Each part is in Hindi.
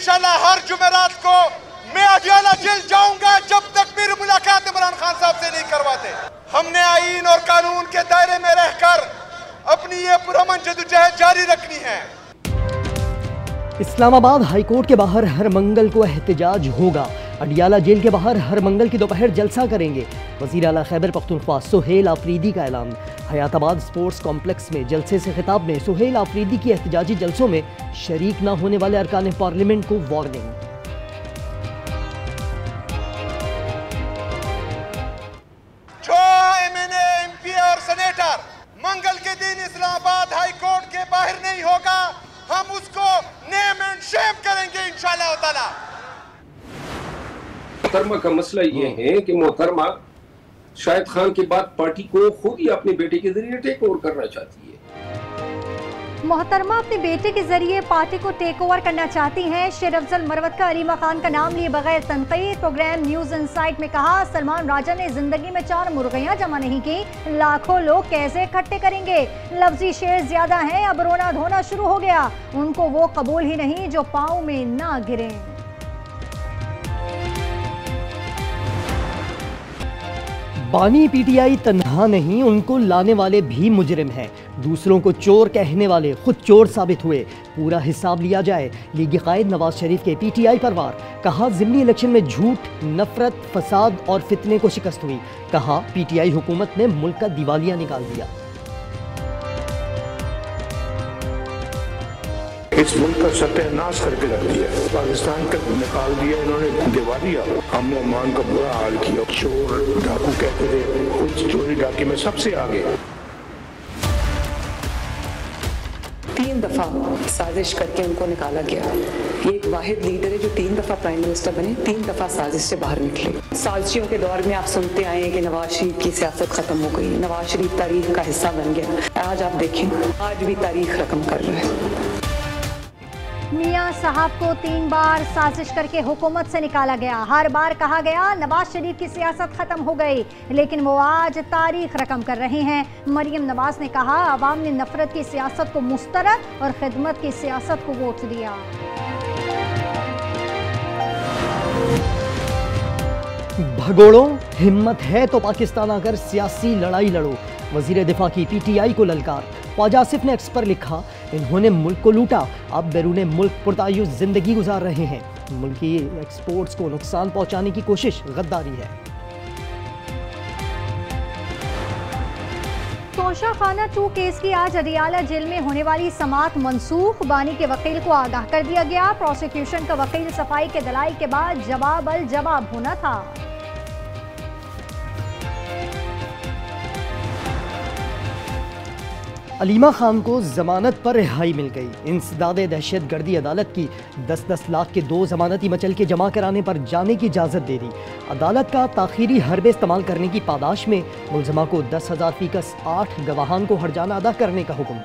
इंशाल्लाह हर जुमेरात को मैं अडियाला जेल जाऊंगा जब तक मेरी मुलाकात इमरान खान साहब से नहीं करवाते। हमने आईन और कानून के दायरे में रहकर अपनी ये पुरअमन जदोजहद जारी रखनी है। इस्लामाबाद हाईकोर्ट के बाहर हर मंगल को एहतजाज होगा। अडियाला जेल के बाहर हर मंगल की दोपहर जलसा करेंगे। वज़ीर आला खैबर पख्तूनख्वा सुहेल आफरीदी का ऐलान। हयाताबाद स्पोर्ट्स कॉम्प्लेक्स में जलसे से खिताब में सुहेल आफरीदी की एहतजाजी जलसों में शरीक न होने वाले अरकान पार्लियामेंट को वार्निंग। जो एमएनए, एमपी और सेनेटर मंगल के दिन इस्लामाबाद हाई कोर्ट के बाहर नहीं होगा, हम उसको नेम एंड शेम करेंगे इंशाअल्लाह ताला। मोहतरमा का मसला ये है कि मोहतरमा शाहिद खान के बाद पार्टी को खुद ही अपने बेटे के जरिए टेक ओवर करना चाहती है। मोहतरमा अपने बेटे के जरिए पार्टी को टेक ओवर करना चाहती हैं। शेर अफजल मरवत का अलीमा खान का नाम लिए बगैर तनकीद। प्रोग्राम न्यूज इनसाइट में कहा, सलमान राजा ने जिंदगी में 4 मुर्गियां जमा नहीं की, लाखों लोग कैसे इकट्ठे करेंगे। लफ्जी शेर ज्यादा हैं, अब रोना धोना शुरू हो गया। उनको वो कबूल ही नहीं जो पाँव में ना गिरे। बानी पीटीआई तन्हा नहीं, उनको लाने वाले भी मुजरिम हैं। दूसरों को चोर कहने वाले खुद चोर साबित हुए। पूरा हिसाब लिया जाए। लीगी कायद नवाज शरीफ के पीटीआई पर वार। कहा, ज़िमनी इलेक्शन में झूठ, नफरत, फसाद और फितने को शिकस्त हुई। कहा, पीटीआई हुकूमत ने मुल्क का दिवालिया निकाल दिया। इस मुल्क का सत्यानाश करके रख दिया, पाकिस्तान तक निकाल दिया इन्होंने दिवालिया। हमने अमान का बुरा हाल किया। चोर डाकू कहते थे, खुद चोरी डाके में सबसे आगे। 3 दफा साजिश करके उनको निकाला गया। ये एक वाहिद लीडर है जो 3 दफा प्राइम मिनिस्टर बने, 3 दफा साजिश से बाहर निकले। साजिशों के दौर में आप सुनते आए हैं कि नवाज शरीफ की सियासत खत्म हो गई, नवाज शरीफ तारीख का हिस्सा बन गया। आज आप देखें, आज भी तारीख रकम कर रहा है। मियां साहब को 3 बार साजिश करके हुकूमत से निकाला गया। हर बार कहा गया नवाज शरीफ की सियासत खत्म हो गई, लेकिन वो आज तारीख रकम कर रहे हैं। मरियम नवाज ने कहा, अवाम ने नफरत की सियासत को मुस्तरद और खिदमत की सियासत को वोट दिया। भगोड़ो, हिम्मत है तो पाकिस्तान आकर सियासी लड़ाई लड़ो। वजीर दिफा की पीटीआई को ललकार। ख्वाजा आसिफ ने एक्स पर लिखा, इन्होंने मुल्क को लूटा, अब बैरून मुल्क पुरतायुस जिंदगी गुजार रहे हैं। मुल्की एक्सपोर्ट्स को नुकसान पहुंचाने की कोशिश गद्दारी है। तोशा खाना 2 केस की आज अडियाला जेल में होने वाली समाअत मनसूख। बानी के वकील को आगाह कर दिया गया। प्रोसिक्यूशन का वकील सफाई के दलाइल के बाद जवाब अल जवाब होना था। अलीमा खान को जमानत पर रिहाई मिल गई। इंसदादे दहशत गर्दी अदालत की 10-10 लाख के 2 जमानती मचल के जमा कराने पर जाने की इजाज़त दे दी। अदालत का ताखीरी हरबे इस्तेमाल करने की पादाश में मुलजमा को 10,000 फीकस 8 गवाहान को हर्जाना अदा करने का हुक्म।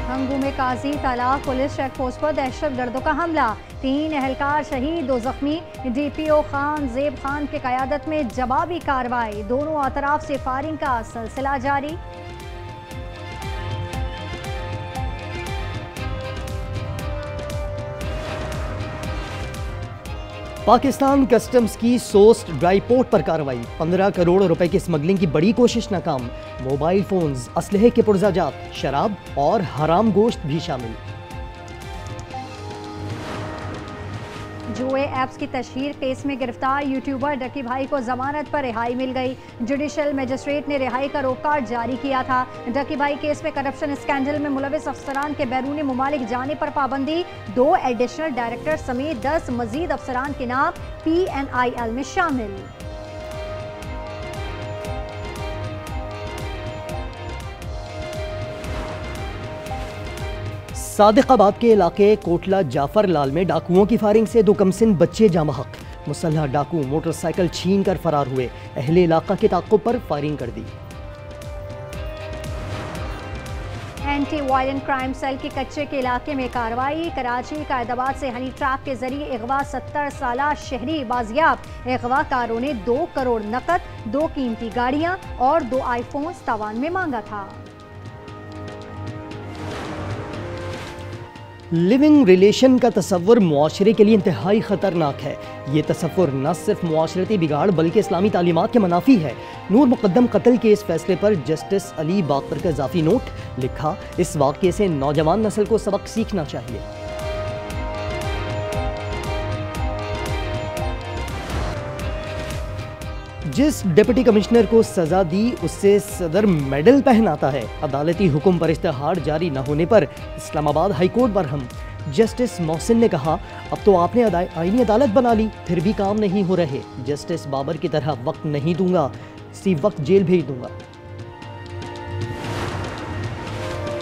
हंगू में काजी तालाब पुलिस चेक पोस्ट पर दहशत गर्दों का हमला। 3 एहलकार शहीद, 2 जख्मी। डीपीओ खान जेब खान के क़यादत में जवाबी कार्रवाई। दोनों अतराफ से फायरिंग का सिलसिला जारी। पाकिस्तान कस्टम्स की सोस्ट ड्राई पोर्ट पर कार्रवाई। 15 करोड़ रुपए की स्मगलिंग की बड़ी कोशिश नाकाम। मोबाइल फोन्स, असलहे के पुर्जाजात, शराब और हराम गोश्त भी शामिल। जुए ऐप्स की तशहीर केस में गिरफ्तार यूट्यूबर डकी भाई को जमानत पर रिहाई मिल गई। जुडिशल मजिस्ट्रेट ने रिहाई का रोक कार्ड जारी किया था। डकी भाई केस में करप्शन स्कैंडल में मुलविस अफसरान के बैरून मुमालिक जाने पर पाबंदी। 2 एडिशनल डायरेक्टर समेत 10 मजीद अफसरान के नाम PNIL में शामिल। सादिकाबाद के इलाके कोटला जाफर लाल में डाकुओं की फायरिंग से 2 कमसिन बच्चे जामहक। मुसल्लह डाकू मोटरसाइकिल छीन कर फरार हुए। अहले इलाका के ताक़ुब पर फायरिंग कर दी। एंटी वायलेंट क्राइम सेल के कच्चे के इलाके में कार्रवाई। कराची कायदाबाद से हनी ट्रैप के जरिए अगवा 70 साला शहरी बाजियाब। अगवाकारों ने 2 करोड़ नकद, 2 कीमती गाड़ियां और 2 आईफोन तावान में मांगा था। लिविंग रिलेशन का तसव्वुर मुआशरे के लिए इंतहाई ख़तरनाक है। ये तसव्वुर न सिर्फ मुआशरती बिगाड़ बल्कि इस्लामी तालीमात के मनाफी है। नूर मुक़द्दम कत्ल के इस फैसले पर जस्टिस अली बाकर का इजाफी नोट लिखा, इस वाक़े से नौजवान नस्ल को सबक सीखना चाहिए। जिस डिप्टी कमिश्नर को सजा दी उससे सदर मेडल पहनाता है। अदालती हुक्म पर इश्तिहार जारी न होने पर इस्लामाबाद हाईकोर्ट बरहम। जस्टिस मोहसिन ने कहा, अब तो आपने आईनी अदालत बना ली, फिर भी काम नहीं हो रहे। जस्टिस बाबर की तरह वक्त नहीं दूंगा, इसी वक्त जेल भेज दूंगा।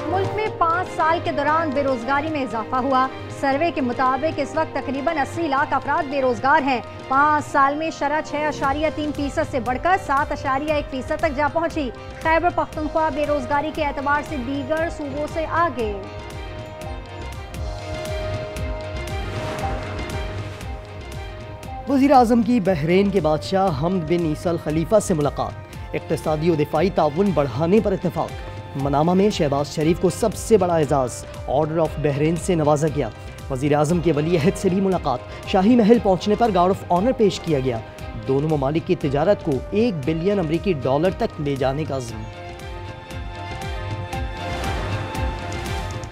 मुल्क में 5 साल के दौरान बेरोजगारी में इजाफा हुआ। सर्वे के मुताबिक इस वक्त तकरीबन 80 लाख अफराद बेरोजगार हैं। 5 साल में शरह 6.3% से बढ़कर 7.1% तक जा पहुंची। खैबर पख्तूनख्वा बेरोजगारी के एतबार से दीगर सूबों से आगे। वज़ीर आज़म की बहरीन के बादशाह हमद बिन ईसा अल खलीफा से मुलाकात। इक़्तिसादी और दिफाई ताउन बढ़ाने पर इत्तेफाक। मनामा में शहबाज शरीफ को सबसे बड़ा एजाज़ ऑर्डर ऑफ बहरीन से नवाजा गया। वज़ीर आज़म के वली अहद से भी मुलाकात। शाही महल पहुँचने पर गार्ड ऑफ ऑनर पेश किया गया। दोनों ममालिक की तिजारत को $1 बिलियन अमरीकी तक ले जाने का अज़्म।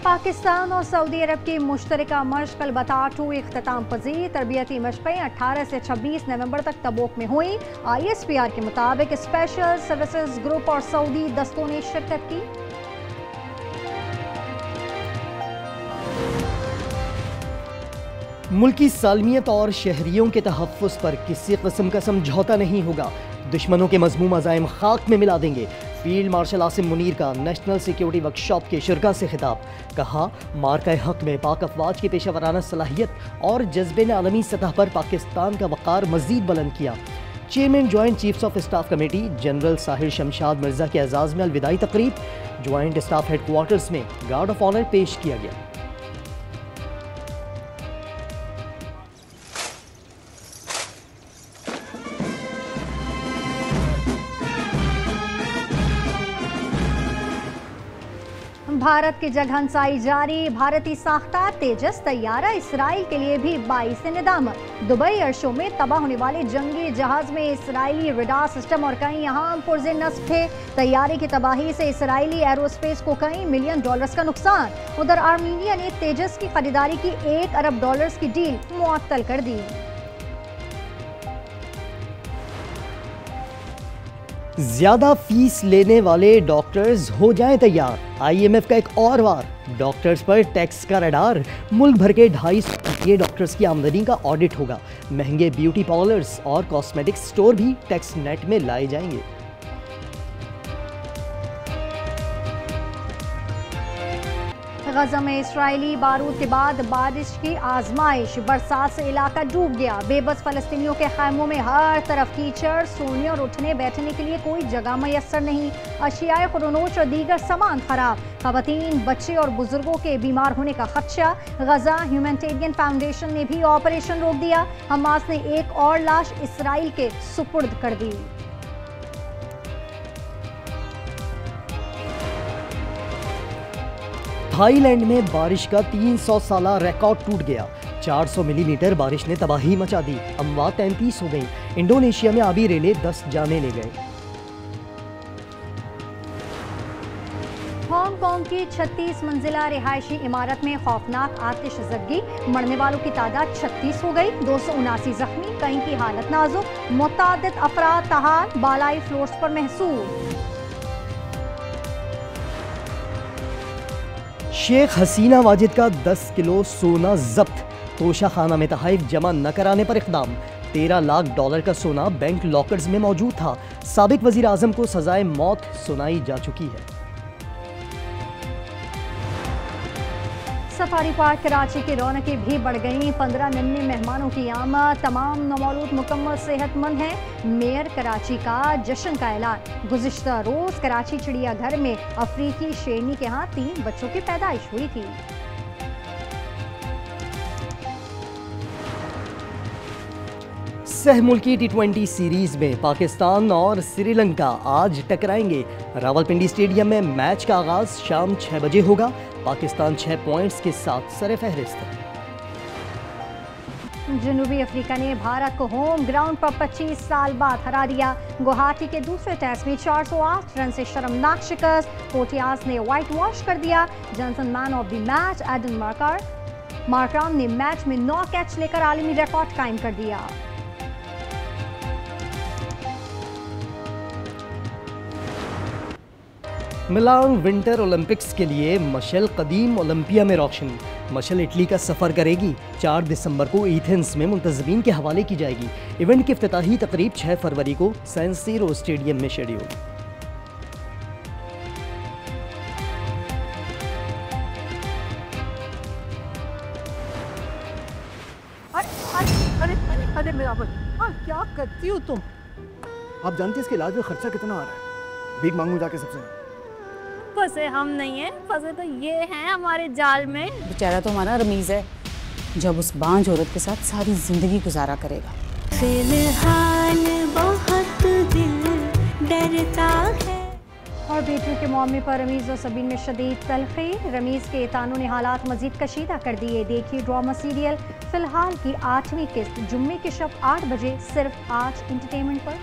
पाकिस्तान और सऊदी अरब की मुश्तरका मशक़ अल-बता-2 इख्तिताम पज़ीर। तरबियती मशक़ें 18 से 26 नवंबर तक तबूक में हुई। ISPR के मुताबिक स्पेशल सर्विसेज ग्रुप और सऊदी दस्तों ने शिरकत की। मुल्की सालमियत और शहरियों के तहफ़्फ़ुज़ पर किसी किस्म का समझौता नहीं होगा। दुश्मनों के मज़मूम अज़ाइम खाक में मिला देंगे। फील्ड मार्शल आसिम मुनीर का नेशनल सिक्योरिटी वर्कशॉप के शुरका से खिताब। कहा, मार्का हक में पाक अफवाज की पेशा वराना सलाहियत और जज्बे ने आलमी सतह पर पाकिस्तान का वक़ार मज़ीद बुलंद किया। Chairman joint chiefs of staff committee general Sahir Shamshad Mirza के एजाज़ में अलविदाई तकरीब। जॉइंट स्टाफ हेडक्वार्टर्स में गार्ड ऑफ ऑनर पेश किया गया। भारत की जगहंसाई जारी। भारतीय साख्ता तेजस तैयारा इसराइल के लिए भी 22 निदामत। दुबई अर्शों में तबाह होने वाले जंगी जहाज में इसराइली रडार सिस्टम और कई अहम पुर्जे नस्ब थे। तैयारे की तबाही से इसराइली एरोस्पेस को कई $1 मिलियन का नुकसान। उधर आर्मीनिया ने तेजस की खरीदारी की $1 अरब की डील मुअत्तल कर दी। ज्यादा फीस लेने वाले डॉक्टर्स हो जाएं तैयार। IMF का एक और वार। डॉक्टर्स पर टैक्स का रडार। मुल्क भर के 250 डॉक्टर्स की आमदनी का ऑडिट होगा। महंगे ब्यूटी पार्लर्स और कॉस्मेटिक स्टोर भी टैक्स नेट में लाए जाएंगे। गजा में इस्राएली बारूद के बाद बारिश की आजमाइश। बरसात से इलाका डूब गया। बेबस फलस्तीनियों के खैमों में हर तरफ कीचड़। सोने और उठने बैठने के लिए कोई जगह मैसर नहीं। अशियाए खुरोनोश और दीगर सामान खराब। खवातीन, बच्चे और बुजुर्गों के बीमार होने का खदशा। गजा ह्यूमैनिटेरियन फाउंडेशन ने भी ऑपरेशन रोक दिया। हमास ने एक और लाश इसराइल के सुपुर्द कर दी। थाईलैंड में बारिश का 300 साला रिकॉर्ड टूट गया। 400 मिलीमीटर बारिश ने तबाही मचा दी। अमवात 33 हो गई। इंडोनेशिया में आबी रेले 10 जाने ले गए। हांगकांग की 36 मंजिला रिहायशी इमारत में खौफनाक आतिशज़दगी। मरने वालों की तादाद 36 हो गई। 279 जख्मी, कई की हालत नाजुक। मुतअद्दिद अफराद तहाल बालाई फ्लोर्स पर महसूस। शेख हसीना वाजिद का 10 किलो सोना जब्त। तोशा खाना में तहफ़ जमा न कराने पर इक़दाम। $13 लाख का सोना बैंक लॉकर्स में मौजूद था। साबिक वज़ीर आज़म को सजाए मौत सुनाई जा चुकी है। सफारी पार्क कराची की रौनकें भी बढ़ गईं। 15 नन्हे मेहमानों की आमद। तमाम नौमौलूद मुकम्मल सेहतमंद हैं। मेयर कराची का जश्न का ऐलान। गुज़िश्ता रोज़ कराची चिड़ियाघर में अफ्रीकी शेरनी के यहाँ 3 बच्चों की पैदाइश हुई थी। सह मुल्की T20 सीरीज में पाकिस्तान और श्रीलंका आज टकराएंगे। रावलपिंडी स्टेडियम में मैच का आगाज शाम 6 बजे होगा। पाकिस्तान 6 पॉइंट्स के साथ सर-ए-फहरिस्त है। जनूबी अफ्रीका ने भारत को होम ग्राउंड पर 25 साल बाद हरा दिया। गुवाहाटी के दूसरे टेस्ट में 408 रन से शर्मनाक शिकस्त। प्रोटियाज ने व्हाइट वॉश कर दिया। Johnson man of the match. Aiden Markram ने मैच में 9 कैच लेकर आलमी रिकॉर्ड कायम कर दिया। मिलान विंटर ओलंपिक्स के लिए मशल कदीम ओलंपिया में रोशनी। मशल इटली का सफ़र करेगी। 4 दिसंबर को एथेंस में मुंतज़मीन के हवाले की जाएगी। इवेंट की इफ्तिताही तकरीब 6 फरवरी को सैन सीरो स्टेडियम में शेड्यूल। अरे मेरा क्या करती हो तुम? आप जानती है इसके इलाज में खर्चा कितना आ रहा है? भीख मांगू जाके सबसे। फंसे हम नहीं हैं, फंसे तो ये हैं हमारे जाल में। बेचारा तो हमारा रमीज है, जब उस बांझ औरत के साथ सारी जिंदगी गुजारा करेगा। फिलहाल बहुत दिल डरता है। और बेटियों के मामले पर रमीज और सबीन में शदीद तलखी। रमीज के तानों ने हालात मजीद कशीदा कर दिए। देखिए ड्रामा सीरियल फिलहाल की 8वीं किस्त जुम्मे की शब 8 बजे सिर्फ आज एंटरटेनमेंट पर।